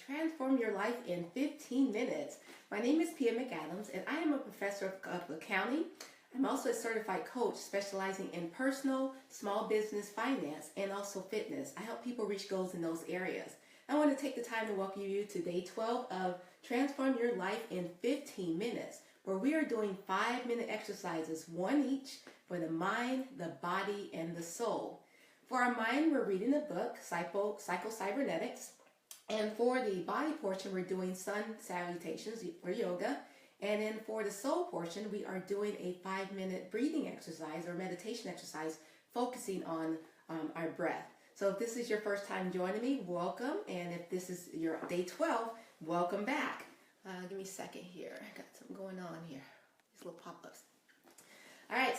Transform Your Life in 15 Minutes. My name is McAdams, and I am a professor of accounting. I'm also a certified coach specializing in personal, small business, finance, and also fitness. I help people reach goals in those areas. I want to take the time to welcome you to day 12 of Transform Your Life in 15 Minutes, where we are doing 5-minute exercises, one each, for the mind, the body, and the soul. For our mind, we're reading the book, Psycho-Cybernetics. And for the body portion, we're doing sun salutations for yoga. And then for the soul portion, we are doing a 5-minute breathing exercise or meditation exercise focusing on our breath. So if this is your first time joining me, welcome. And if this is your day 12, welcome back. Give me a second here. I got something going on here. These little pop-ups. All right,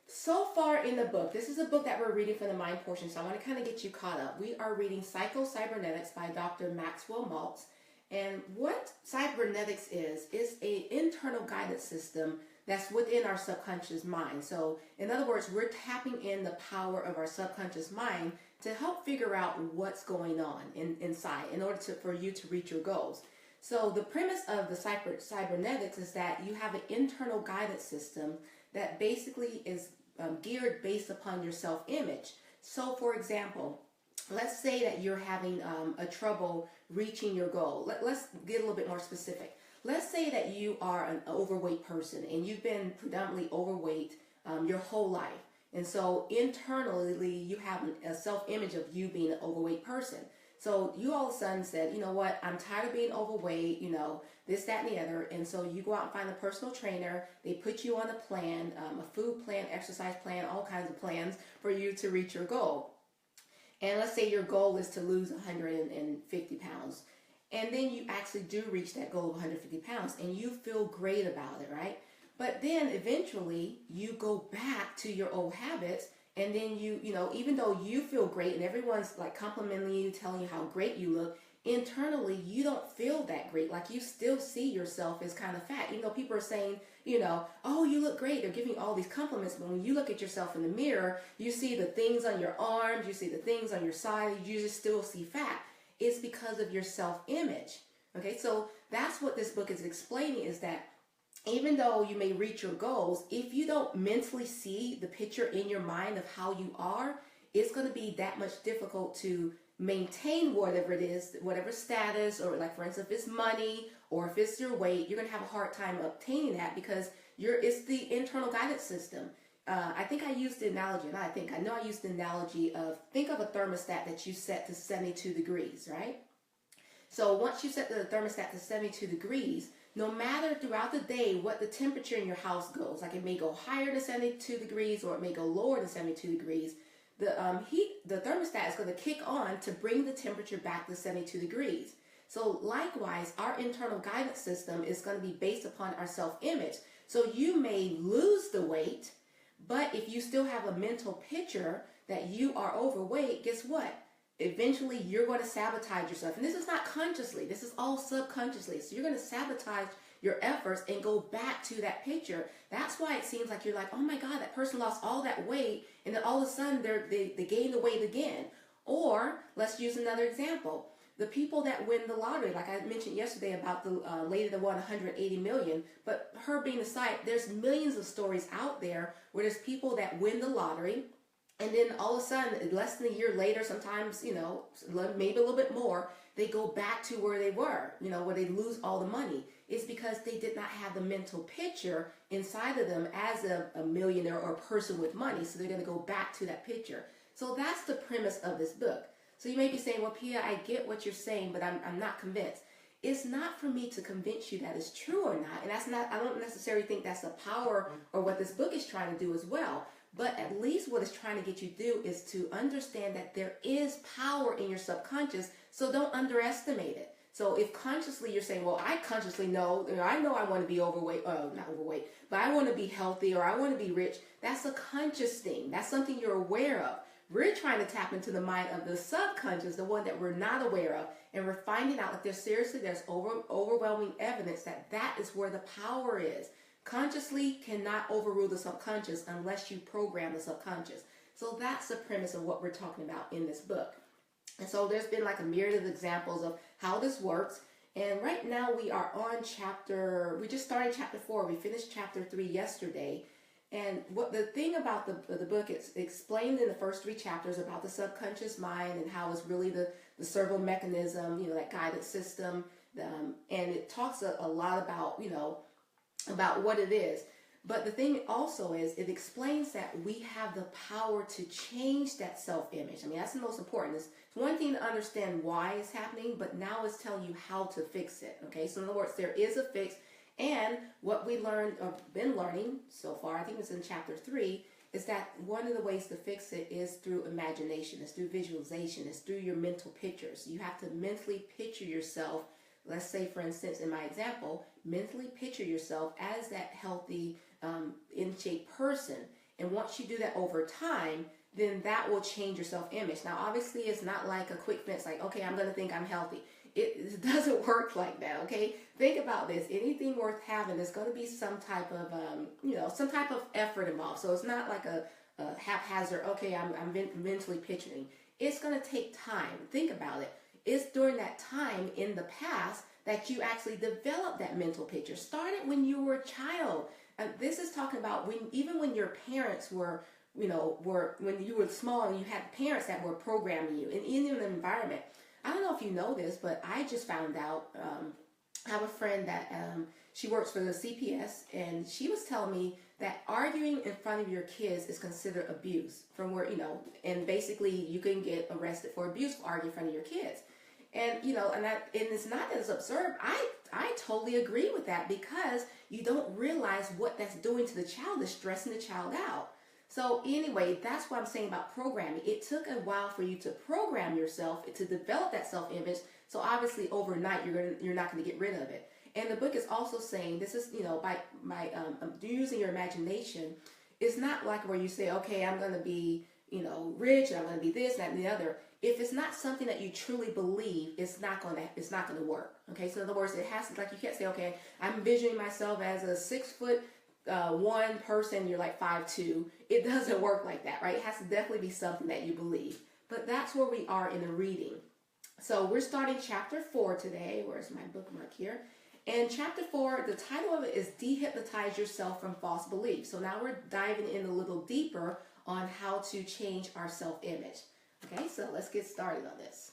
so far in the book, this is a book that we're reading from the mind portion, so I want to kind of get you caught up. We are reading Psycho-Cybernetics by Dr. Maxwell Maltz. And what cybernetics is an internal guidance system that's within our subconscious mind. So in other words, we're tapping in the power of our subconscious mind to help figure out what's going on inside in order for you to reach your goals. So the premise of the cybernetics is that you have an internal guidance system that basically is geared based upon your self-image. So for example, let's say that you're having a trouble reaching your goal. Let's get a little bit more specific. Let's say that you are an overweight person and you've been predominantly overweight your whole life. And so internally you have a self-image of you being an overweight person. So you all of a sudden said, you know what, I'm tired of being overweight, this, that, and the other. And so you go out and find a personal trainer. They put you on a plan, a food plan, exercise plan, all kinds of plans for you to reach your goal. And let's say your goal is to lose 150 pounds. And then you actually do reach that goal of 150 pounds and you feel great about it, right? But then eventually you go back to your old habits. And then you even though you feel great and everyone's like complimenting you, telling you how great you look, internally you don't feel that great. Like you still see yourself as kind of fat. Even though people are saying, oh, you look great. They're giving you all these compliments. But when you look at yourself in the mirror, you see the things on your arms, you see the things on your side, you just still see fat. It's because of your self-image. Okay, so that's what this book is explaining, is that even though you may reach your goals, if you don't mentally see the picture in your mind of how you are, it's going to be that much difficult to maintain whatever it is, whatever status, or like for instance, if it's money or if it's your weight, you're going to have a hard time obtaining that because it's the internal guidance system. I think I used the analogy, I know I used the analogy of, think of a thermostat that you set to 72 degrees, right? So once you set the thermostat to 72 degrees, no matter throughout the day what the temperature in your house goes, like it may go higher than 72 degrees or it may go lower than 72 degrees, the thermostat is going to kick on to bring the temperature back to 72 degrees. So likewise, our internal guidance system is going to be based upon our self-image. So you may lose the weight, but if you still have a mental picture that you are overweight, guess what? Eventually you're going to sabotage yourself. And this is not consciously, this is all subconsciously. So you're going to sabotage your efforts and go back to that picture. That's why it seems like you're like, oh my God, that person lost all that weight and then all of a sudden they gained the weight again. Or let's use another example. The people that win the lottery, like I mentioned yesterday about the lady that won 180 million, but her being aside, there's millions of stories out there where there's people that win the lottery. And then all of a sudden, less than a year later, sometimes, maybe a little bit more, they go back to where they were, where they lose all the money. It's because they did not have the mental picture inside of them as a millionaire or a person with money. So they're going to go back to that picture. So that's the premise of this book. So you may be saying, well, Pia, I get what you're saying, but I'm not convinced. It's not for me to convince you that it's true or not. And I don't necessarily think that's the power or what this book is trying to do as well. But at least what it's trying to get you to do is to understand that there is power in your subconscious, so don't underestimate it. So if consciously you're saying, well, I consciously know, I know I want to be overweight, not overweight, but I want to be healthy or I want to be rich, that's a conscious thing. That's something you're aware of. We're trying to tap into the mind of the subconscious, the one that we're not aware of, and we're finding out that there's overwhelming evidence that is where the power is. Consciously cannot overrule the subconscious unless you program the subconscious. So that's the premise of what we're talking about in this book. And so there's been like a myriad of examples of how this works. And right now we are on we just started chapter 4. We finished chapter 3 yesterday. And what the thing about the book, it's explained in the first 3 chapters about the subconscious mind and how it's really the servo mechanism, that guidance system. And it talks a lot about, about what it is. But the thing also is, it explains that we have the power to change that self-image. I mean, that's the most important. It's one thing to understand why it's happening, but now it's telling you how to fix it. Okay, so in other words, there is a fix. And what we learned, or been learning so far, I think it's in chapter 3, is that one of the ways to fix it is through imagination. It's through visualization. It's through your mental pictures. You have to mentally picture yourself. Let's say, for instance, in my example, mentally picture yourself as that healthy, in shape person. And once you do that over time, then that will change your self-image. Now, obviously, it's not like a quick fix, like, okay, I'm going to think I'm healthy. It doesn't work like that, okay? Think about this. Anything worth having, there's going to be some type of, some type of effort involved. So it's not like a haphazard, okay, I'm mentally picturing. It's going to take time. Think about it. It's during that time in the past that you actually develop that mental picture. Start it when you were a child. And this is talking about even when your parents were when you were small and you had parents that were programming you in any environment. I don't know if you know this, but I just found out, I have a friend that she works for the CPS, and she was telling me that arguing in front of your kids is considered abuse from where, and basically you can get arrested for abuse for arguing in front of your kids. And, and it's not as absurd. I totally agree with that, because you don't realize what that's doing to the child. It's stressing the child out. So anyway, that's what I'm saying about programming. It took a while for you to program yourself to develop that self-image. So obviously overnight you're not going to get rid of it. And the book is also saying this is, by using your imagination. It's not like where you say, okay, I'm going to be, rich, and I'm going to be this, that, and the other. If it's not something that you truly believe, it's not going to work. Okay, so in other words, it has to, like, you can't say, okay, I'm envisioning myself as a 6'1" person, you're like 5'2". It doesn't work like that, right? It has to definitely be something that you believe. But that's where we are in the reading. So we're starting chapter 4 today. Where's my bookmark here? And chapter 4, the title of it is Dehypnotize Yourself from False Beliefs. So now we're diving in a little deeper on how to change our self-image. Okay, so let's get started on this.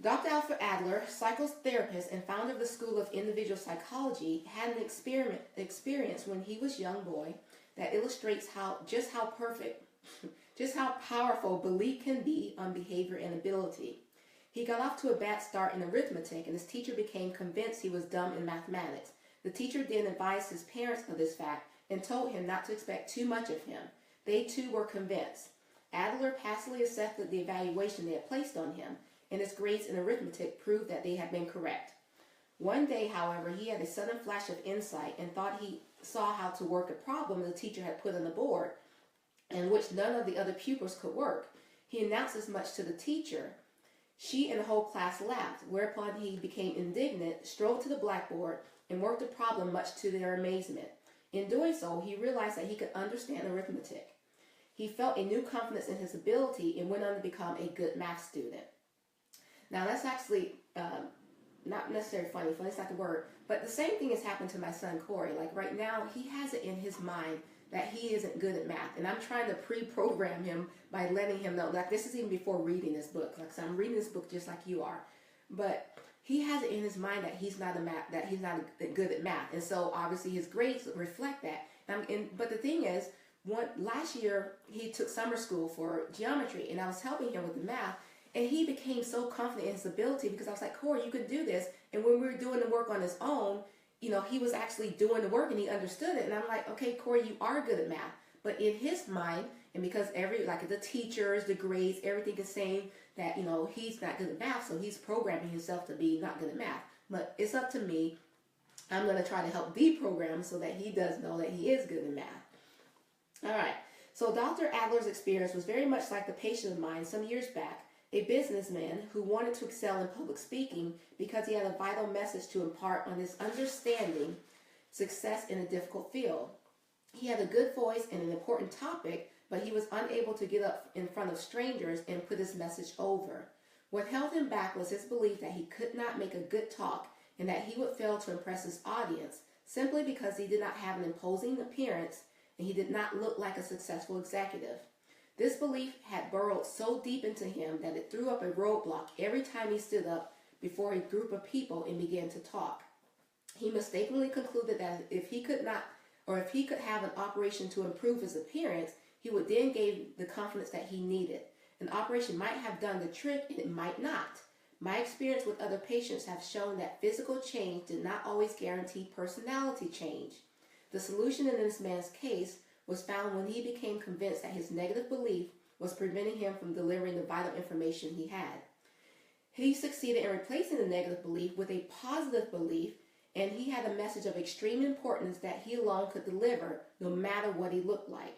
Dr. Alfred Adler, psychotherapist and founder of the School of Individual Psychology, had an experience when he was a young boy that illustrates just how powerful belief can be on behavior and ability. He got off to a bad start in arithmetic, and his teacher became convinced he was dumb in mathematics. The teacher then advised his parents of this fact and told him not to expect too much of him. They too were convinced. Adler passively accepted the evaluation they had placed on him, and his grades in arithmetic proved that they had been correct. One day, however, he had a sudden flash of insight and thought he saw how to work a problem the teacher had put on the board, and which none of the other pupils could work. He announced as much to the teacher. She and the whole class laughed, whereupon he became indignant, strode to the blackboard, and worked the problem much to their amazement. In doing so, he realized that he could understand arithmetic. He felt a new confidence in his ability and went on to become a good math student. Now, that's actually not necessarily funny. Funny's not the word. But the same thing has happened to my son, Corey. Like right now, he has it in his mind that he isn't good at math. And I'm trying to pre-program him by letting him know. Like, this is even before reading this book. Like, so I'm reading this book just like you are. But he has it in his mind that he's not good at math. And so, obviously, his grades reflect that. But the thing is, last year, he took summer school for geometry. And I was helping him with the math. And he became so confident in his ability because I was like, Corey, you can do this. And when we were doing the work on his own, he was actually doing the work and he understood it. And I'm like, okay, Corey, you are good at math. But in his mind, and because the teachers, the grades, everything is saying that, he's not good at math. So he's programming himself to be not good at math. But it's up to me. I'm going to try to help deprogram him so that he does know that he is good at math. All right. So Dr. Adler's experience was very much like the patient of mine some years back. A businessman who wanted to excel in public speaking because he had a vital message to impart on his success in a difficult field. He had a good voice and an important topic, but but he was unable to get up in front of strangers and put his message over. What held him back was his belief that he could not make a good talk and that he would fail to impress his audience simply because he did not have an imposing appearance and he did not look like a successful executive. This belief had burrowed so deep into him that it threw up a roadblock every time he stood up before a group of people and began to talk. He mistakenly concluded that if he could have an operation to improve his appearance, he would then gain the confidence that he needed. An operation might have done the trick and it might not. My experience with other patients have shown that physical change did not always guarantee personality change. The solution in this man's case was found when he became convinced that his negative belief was preventing him from delivering the vital information he had. He succeeded in replacing the negative belief with a positive belief, and he had a message of extreme importance that he alone could deliver, no matter what he looked like.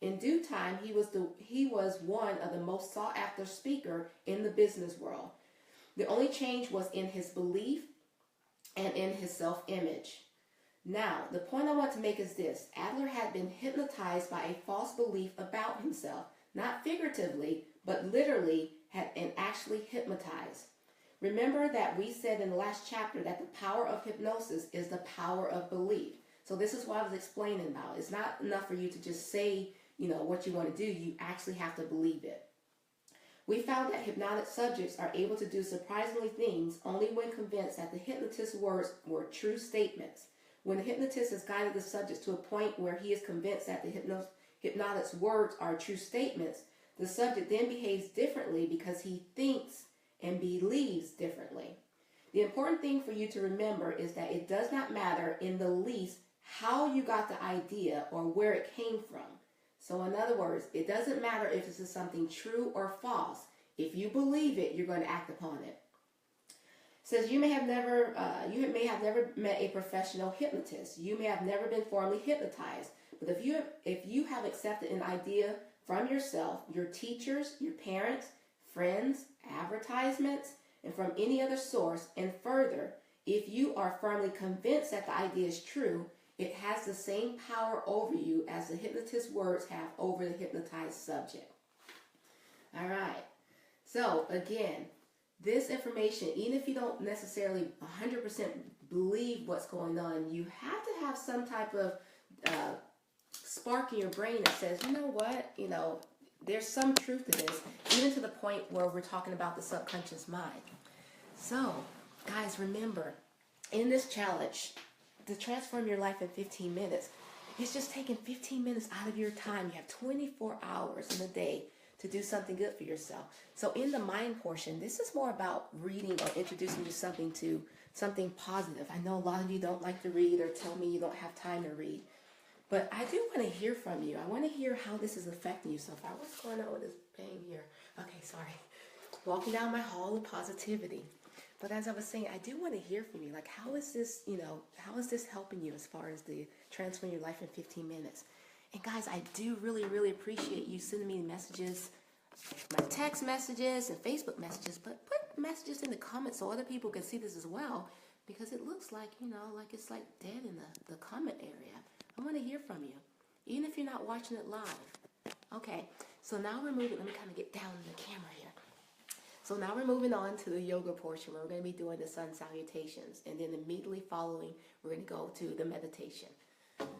In due time, he was one of the most sought-after speakers in the business world. The only change was in his belief and in his self-image. Now, the point I want to make is this. Adler had been hypnotized by a false belief about himself, not figuratively, but literally and actually hypnotized. Remember that we said in the last chapter that the power of hypnosis is the power of belief. So this is what I was explaining about. It's not enough for you to just say, what you want to do. You actually have to believe it. We found that hypnotic subjects are able to do surprisingly things only when convinced that the hypnotist's words were true statements. When the hypnotist has guided the subject to a point where he is convinced that the hypnotic's words are true statements, the subject then behaves differently because he thinks and believes differently. The important thing for you to remember is that it does not matter in the least how you got the idea or where it came from. So in other words, it doesn't matter if this is something true or false. If you believe it, you're going to act upon it. It says you may have never met a professional hypnotist. You may have never been formally hypnotized. But if you have accepted an idea from yourself, your teachers, your parents, friends, advertisements, and from any other source, and further, if you are firmly convinced that the idea is true, it has the same power over you as the hypnotist's words have over the hypnotized subject. All right. So, again, this information, even if you don't necessarily 100% believe what's going on, you have to have some type of spark in your brain that says, you know what, there's some truth to this, even to the point where we're talking about the subconscious mind. So, guys, remember, in this challenge, to transform your life in 15 minutes, it's just taking 15 minutes out of your time. You have 24 hours in a day to do something good for yourself. So in the mind portion, this is more about reading or introducing you to something positive. I know a lot of you don't like to read or tell me you don't have time to read. But I do want to hear from you. I want to hear how this is affecting you so far. What's going on with this pain here? Okay, sorry. Walking down my hall of positivity. But as I was saying, I do want to hear from you. Like, how is this, how is this helping you as far as the transform your life in 15 minutes? And guys, I do really, really appreciate you sending me messages, my text messages and Facebook messages, but put messages in the comments so other people can see this as well, because it looks like, like it's like dead in the comment area. I want to hear from you, even if you're not watching it live. Okay, so now we're moving. Let me kind of get down in the camera here. So now we're moving on to the yoga portion where we're going to be doing the sun salutations. And then immediately following, we're going to go to the meditation. Okay.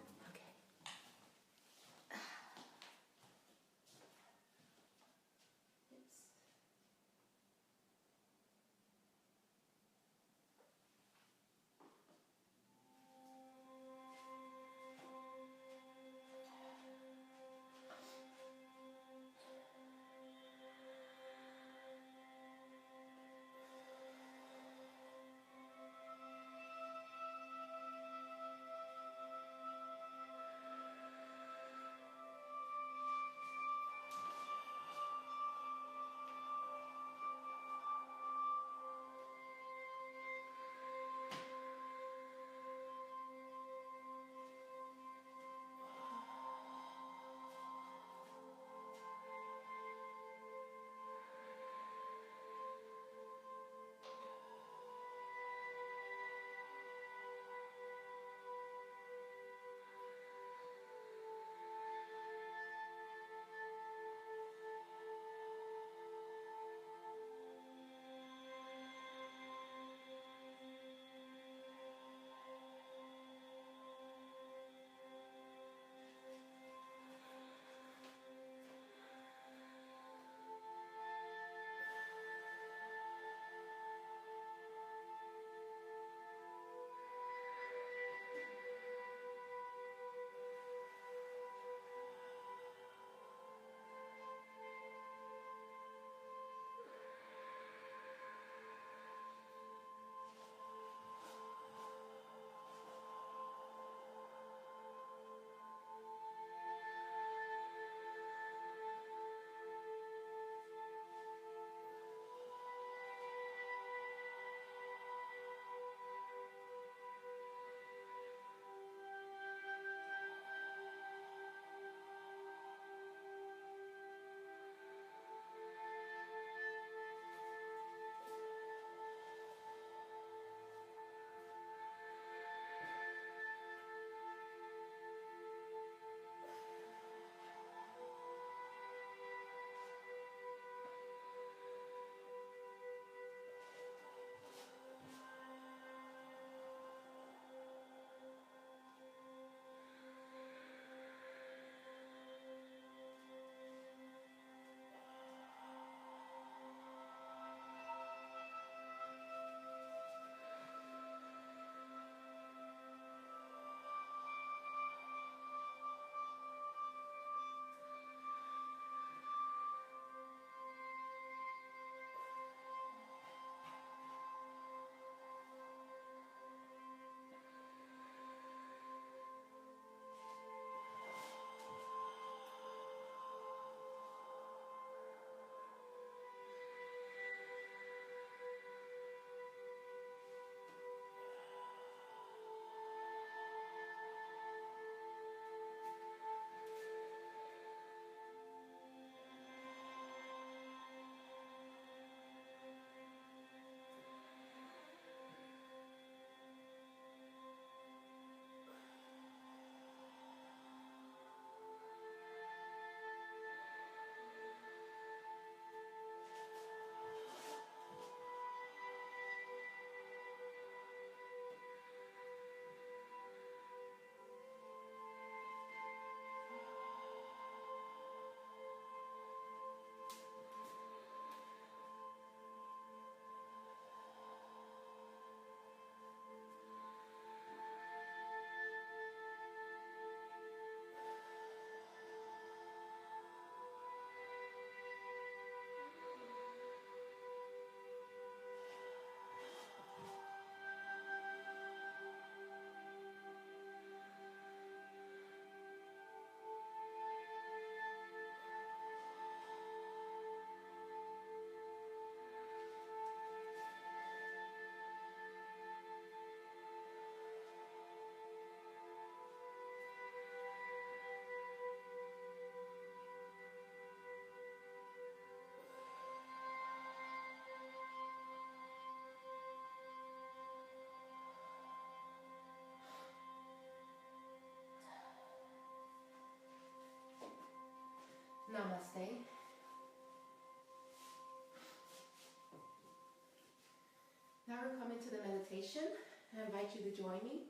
into the meditation. I invite you to join me.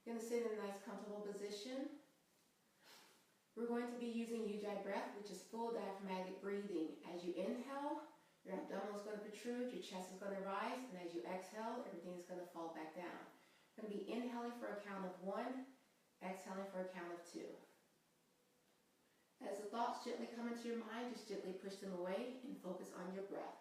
You're going to sit in a nice comfortable position. We're going to be using Ujjayi breath, which is full diaphragmatic breathing. As you inhale, your abdomen is going to protrude, your chest is going to rise, and as you exhale, everything is going to fall back down. You're going to be inhaling for a count of 1, exhaling for a count of 2. As the thoughts gently come into your mind, just gently push them away and focus on your breath.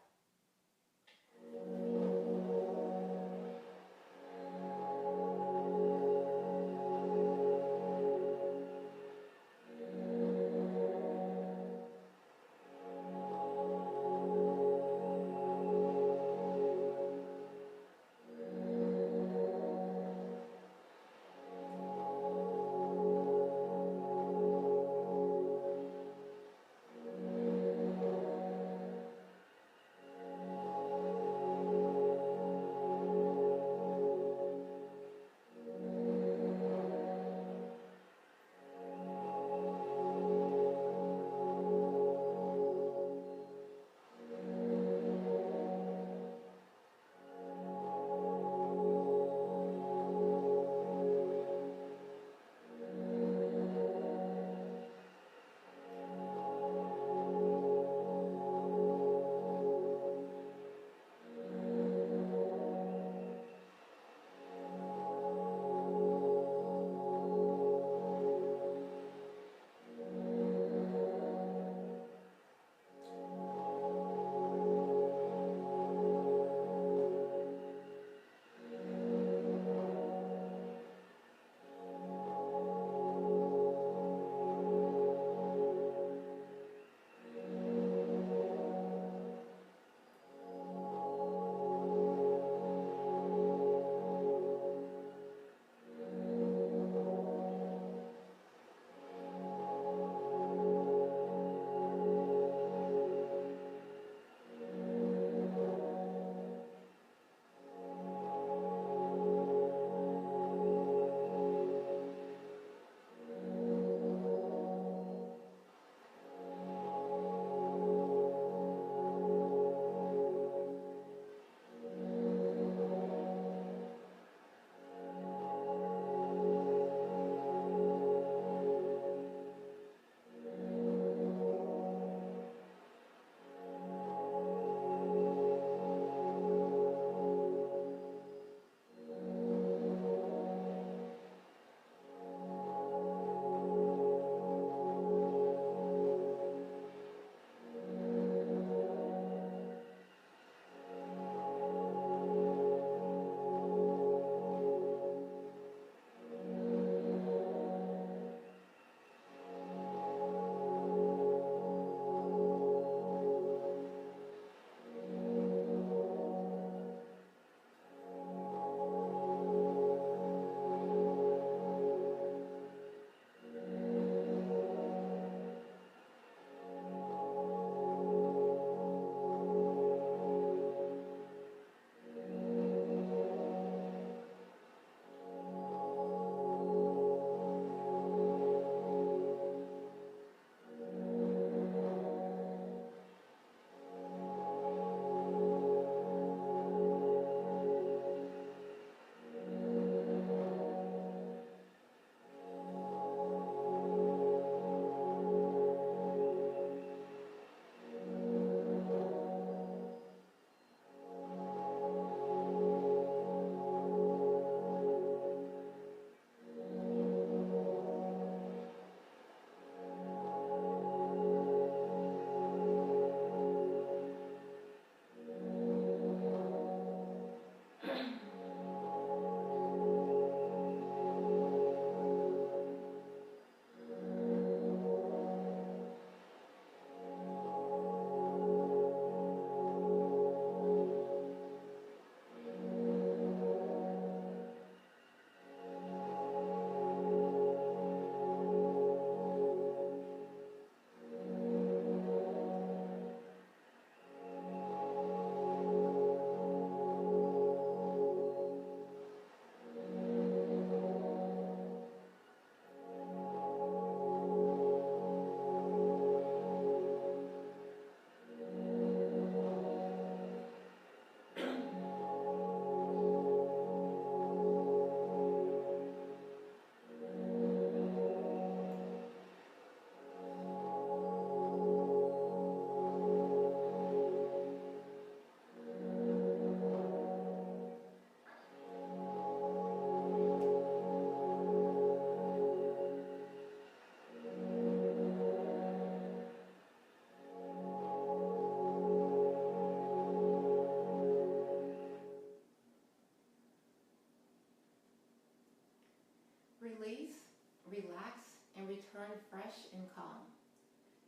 fresh and calm.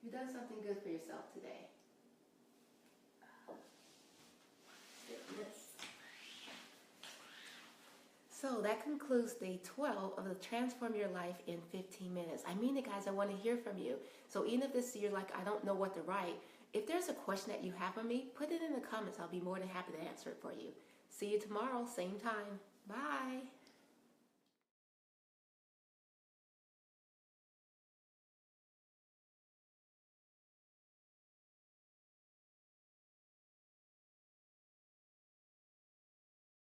You've done something good for yourself today. So that concludes day 12 of the Transform Your Life in 15 Minutes. I mean it, guys. I want to hear from you. So even if this you're like, I don't know what to write, if there's a question that you have for me, put it in the comments. I'll be more than happy to answer it for you. See you tomorrow, same time. Bye.